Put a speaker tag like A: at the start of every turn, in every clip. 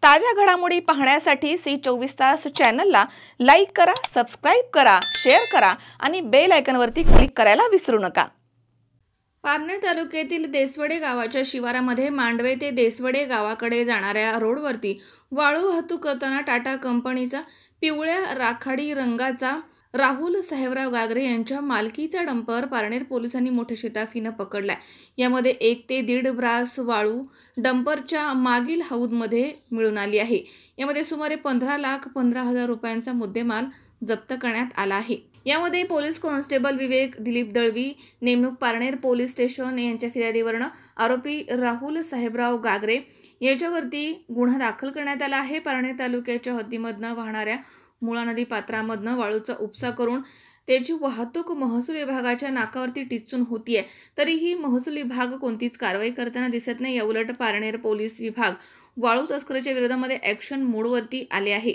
A: ताज्या घडामोडी पाहण्यासाठी सी24 तास चॅनलला लाईक करा, सबस्क्राइब करा, शेअर करा आणि बेल आयकॉनवरती क्लिक करायला विसरू नका। पारनेर तालुक्यातील देसवडे गावाच्या शिवारामध्ये मांडवे ते देसवडे गावाकडे जाणाऱ्या रोडवरती वाळू वाहतूक करताना टाटा कंपनीचा पिवळ्या राखाडी रंगाचा राहुल साहेबराव गागरे यांच्या मालकीचा डंपर पारनेर पोलिसांनी मोठ्या शिताफीने पकडलाय। यामध्ये 1 ते 1.5 ब्रास वाळू डंपरच्या मागील हौदमध्ये मिळून आली आहे। यामध्ये सुमारे 15,15,000 रुपयांचा मुद्देमाल जप्त करण्यात आला आहे। यामध्ये पोलीस कॉन्स्टेबल विवेक दिलीप दळवी नेमणूक पारनेर पोलीस स्टेशन यांच्या फिर्यादीवरून आरोपी राहुल साहेबराव गागरे याच्यावरती गुन्हा दाखल करण्यात आला आहे। पारनेर तालुक्याच्या हद्दीमधनं वाहणाऱ्या मुळा नदी पात्रामधनं वाळूचा उपसा करून त्याची वाहतूक महसूल विभागाच्या नाकावरती टिचून होतीये, तरीही महसूल विभाग कोणतीच कारवाई करताना दिसत नाही। याउलट पारनेर पोलीस विभाग वाळू तस्करीच्या विरोधामध्ये ॲक्शन मोडवरती आले आहे।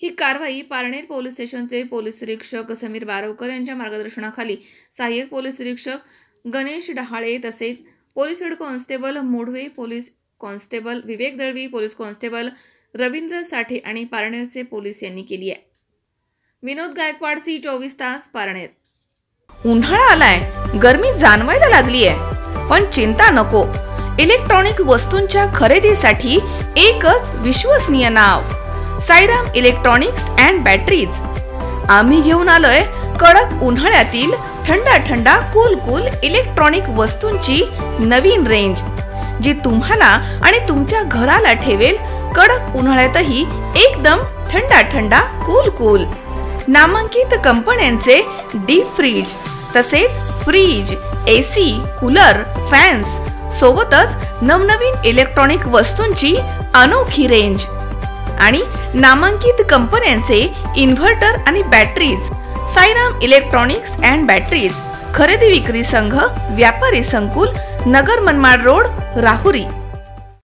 A: ही कारवाई पारनेर पोलीस स्टेशनचे पोलीस निरीक्षक समीर बारवकर यांच्या मार्गदर्शनाखाली सहाय्यक पोलीस निरीक्षक गणेश डहाळे तसेच police head constable Modhave, police constable Vivek Dalvi, police constable Ravindra Sathe आणि पारनेरचे पोलीस यांनी केली आहे। विनोद गायकवाड, सी24 तास, पारनेर।
B: उन्हाळा आलाय, गरमी जाणवायला लागली आहे, पण चिंता नको। इलेक्ट्रॉनिक वस्तूंच्या खरेदीसाठी एकच विश्वसनीय नाव, साईराम इलेक्ट्रॉनिक्स अँड बॅटरीज। आम्ही घेऊन आलोय कडक उन्हाळ्यातील थंडा कूल इलेक्ट्रॉनिक वस्तूंची नवीन रेंज, जी तुम्हाला आणि तुमच्या घराला ठेवेल कडक उन्हाळ्यातही एकदम थंडा कूल। नामांकित कंपन्यांचे डीप फ्रीज तसेच फ्रीज, एसी, कूलर, फॅन्स सोबतच नवनवीन इलेक्ट्रॉनिक वस्तूंची अनोखी रेंज आणि नामांकित कंपन्यांचे इन्व्हर्टर आणि batteries. Sairam electronics and batteries, खरेदी विक्री संघ, व्यापारी संकुल, नगर मनमाड रोड, राहुरी।